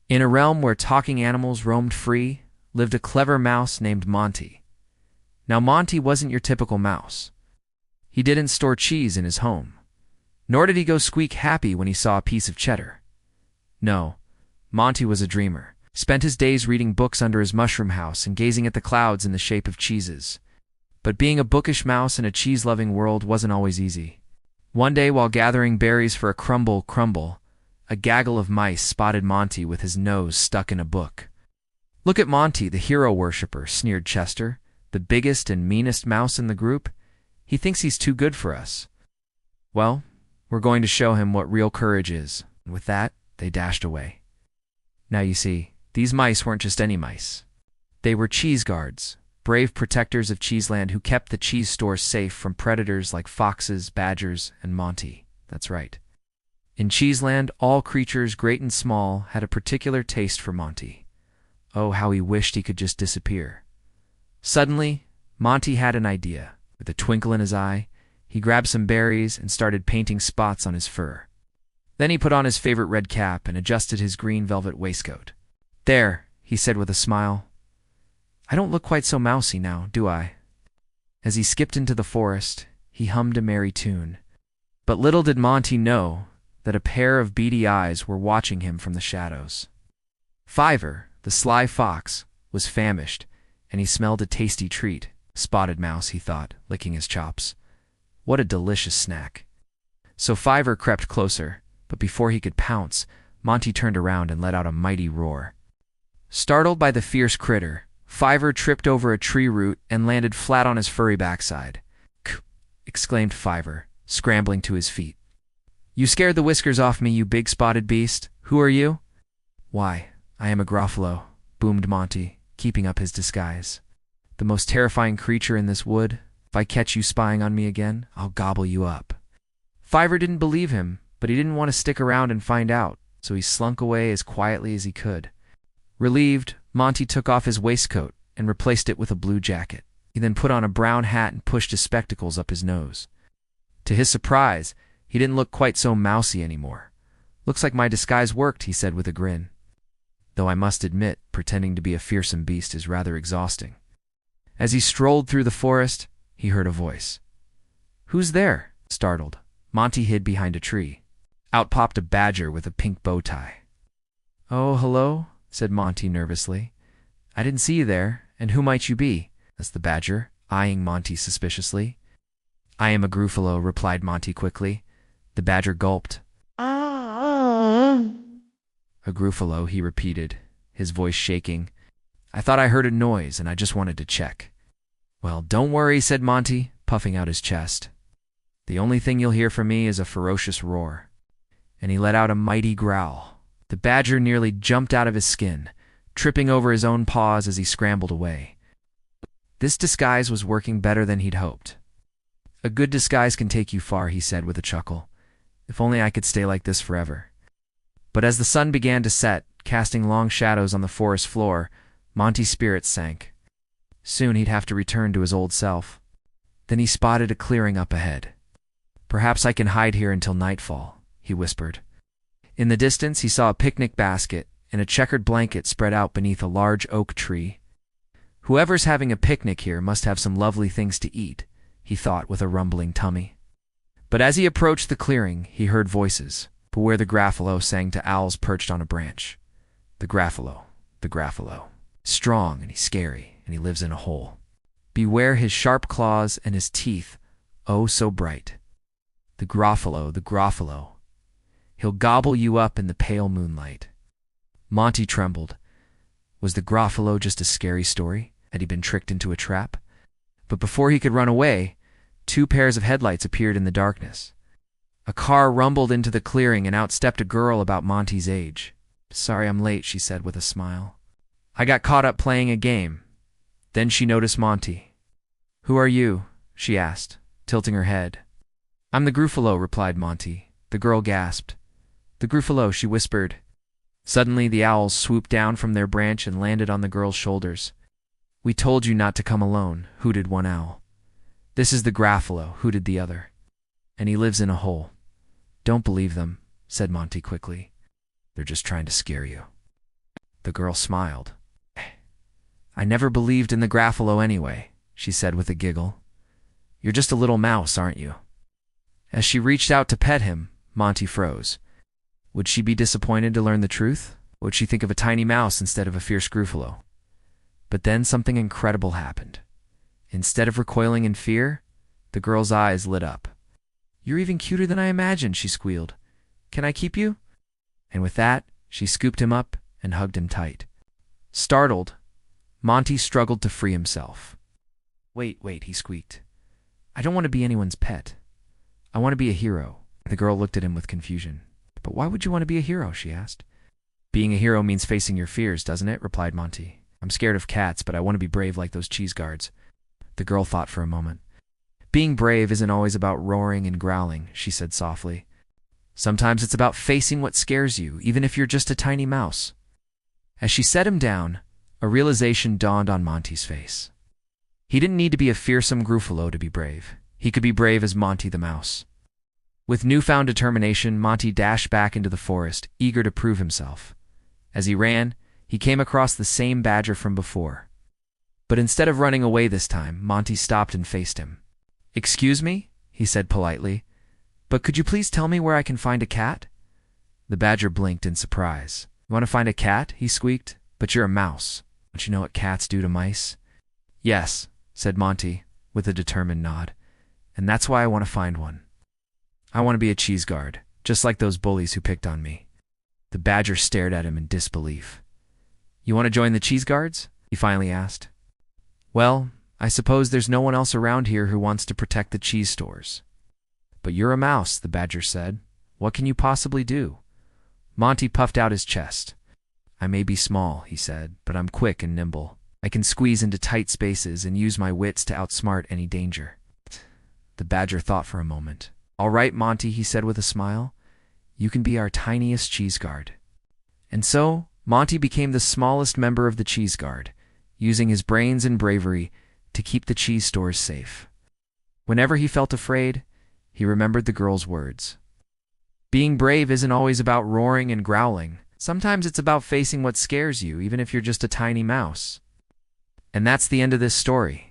In a realm where talking animals roamed free, lived a clever mouse named Monty. Now Monty wasn't your typical mouse. He didn't store cheese in his home, nor did he go squeak happy when he saw a piece of cheddar. No, Monty was a dreamer, spent his days reading books under his mushroom house and gazing at the clouds in the shape of cheeses. But being a bookish mouse in a cheese-loving world wasn't always easy. One day, while gathering berries for a crumble, a gaggle of mice spotted Monty with his nose stuck in a book. "Look at Monty, the hero worshipper," sneered Chester, the biggest and meanest mouse in the group. "He thinks he's too good for us." "Well, we're going to show him what real courage is." And with that, they dashed away. Now you see, these mice weren't just any mice. They were cheese guards, brave protectors of Cheeseland who kept the cheese stores safe from predators like foxes, badgers, and Monty. That's right. In Cheeseland, all creatures, great and small, had a particular taste for Monty. Oh, how he wished he could just disappear. Suddenly, Monty had an idea. With a twinkle in his eye, he grabbed some berries and started painting spots on his fur. Then he put on his favorite red cap and adjusted his green velvet waistcoat. "There," he said with a smile. "I don't look quite so mousy now, do I?" As he skipped into the forest, he hummed a merry tune. But little did Monty know that a pair of beady eyes were watching him from the shadows. Fiver, the sly fox, was famished, and he smelled a tasty treat. "Spotted mouse," he thought, licking his chops. "What a delicious snack." So Fiver crept closer, but before he could pounce, Monty turned around and let out a mighty roar. Startled by the fierce critter, Fiver tripped over a tree root and landed flat on his furry backside. "K!" exclaimed Fiver, scrambling to his feet. "You scared the whiskers off me, you big spotted beast. Who are you?" "Why, I am a Gruffalo," boomed Monty, keeping up his disguise. "The most terrifying creature in this wood. If I catch you spying on me again, I'll gobble you up." Fiver didn't believe him, but he didn't want to stick around and find out, so he slunk away as quietly as he could. Relieved, Monty took off his waistcoat and replaced it with a blue jacket. He then put on a brown hat and pushed his spectacles up his nose. To his surprise, he didn't look quite so mousy anymore. "Looks like my disguise worked," he said with a grin. Though I must admit, pretending to be a fearsome beast is rather exhausting. As he strolled through the forest, he heard a voice. "Who's there?" Startled, Monty hid behind a tree. Out popped a badger with a pink bow tie. "Oh, hello," said Monty nervously. "I didn't see you there, and who might you be?" asked the badger, eyeing Monty suspiciously. "I am a Gruffalo," replied Monty quickly. The badger gulped. "A Gruffalo," he repeated, his voice shaking. "I thought I heard a noise, and I just wanted to check." "Well, don't worry," said Monty, puffing out his chest. "The only thing you'll hear from me is a ferocious roar." And he let out a mighty growl. The badger nearly jumped out of his skin, tripping over his own paws as he scrambled away. This disguise was working better than he'd hoped. "A good disguise can take you far," he said with a chuckle. "If only I could stay like this forever." But as the sun began to set, casting long shadows on the forest floor, Monty's spirits sank. Soon he'd have to return to his old self. Then he spotted a clearing up ahead. "Perhaps I can hide here until nightfall," he whispered. In the distance, he saw a picnic basket and a checkered blanket spread out beneath a large oak tree. "Whoever's having a picnic here must have some lovely things to eat," he thought with a rumbling tummy. But as he approached the clearing, he heard voices. Beware the Gruffalo sang to owls perched on a branch. The Gruffalo, the Gruffalo. Strong and he's scary, and he lives in a hole. Beware his sharp claws and his teeth, oh so bright. The Gruffalo, the Gruffalo. He'll gobble you up in the pale moonlight. Monty trembled. Was the Gruffalo just a scary story? Had he been tricked into a trap? But before he could run away, 2 pairs of headlights appeared in the darkness. A car rumbled into the clearing and out stepped a girl about Monty's age. "Sorry I'm late," she said with a smile. "I got caught up playing a game." Then she noticed Monty. "Who are you?" she asked, tilting her head. "I'm the Gruffalo," replied Monty. The girl gasped. "The Gruffalo," she whispered. Suddenly the owls swooped down from their branch and landed on the girl's shoulders. "We told you not to come alone," hooted one owl. "This is the Gruffalo," hooted the other. "And he lives in a hole." "Don't believe them," said Monty quickly. "They're just trying to scare you." The girl smiled. I never believed in the Gruffalo anyway, she said with a giggle. You're just a little mouse, aren't you? As she reached out to pet him, Monty froze. Would she be disappointed to learn the truth? Would she think of a tiny mouse instead of a fierce Gruffalo? But then something incredible happened. Instead of recoiling in fear, the girl's eyes lit up. You're even cuter than I imagined, she squealed. Can I keep you? And with that, she scooped him up and hugged him tight. Startled, Monty struggled to free himself. Wait, he squeaked. I don't want to be anyone's pet. I want to be a hero. The girl looked at him with confusion. But why would you want to be a hero, she asked. Being a hero means facing your fears, doesn't it? Replied Monty. I'm scared of cats, but I want to be brave like those cheese guards. The girl thought for a moment. Being brave isn't always about roaring and growling, she said softly. Sometimes it's about facing what scares you, even if you're just a tiny mouse. As she set him down, a realization dawned on Monty's face. He didn't need to be a fearsome Gruffalo to be brave. He could be brave as Monty the mouse. With newfound determination, Monty dashed back into the forest, eager to prove himself. As he ran, he came across the same badger from before. But instead of running away this time, Monty stopped and faced him. Excuse me, he said politely, but could you please tell me where I can find a cat? The badger blinked in surprise. You want to find a cat? He squeaked. But you're a mouse. Don't you know what cats do to mice? Yes, said Monty, with a determined nod. And that's why I want to find one. I want to be a cheese guard, just like those bullies who picked on me. The badger stared at him in disbelief. You want to join the cheese guards? He finally asked. Well, I suppose there's no one else around here who wants to protect the cheese stores. But you're a mouse, the badger said. What can you possibly do? Monty puffed out his chest. I may be small, he said, but I'm quick and nimble. I can squeeze into tight spaces and use my wits to outsmart any danger. The badger thought for a moment. All right, Monty, he said with a smile. You can be our tiniest cheese guard. And so, Monty became the smallest member of the cheese guard, using his brains and bravery to keep the cheese stores safe. Whenever he felt afraid, he remembered the girl's words. Being brave isn't always about roaring and growling. Sometimes it's about facing what scares you, even if you're just a tiny mouse. And that's the end of this story.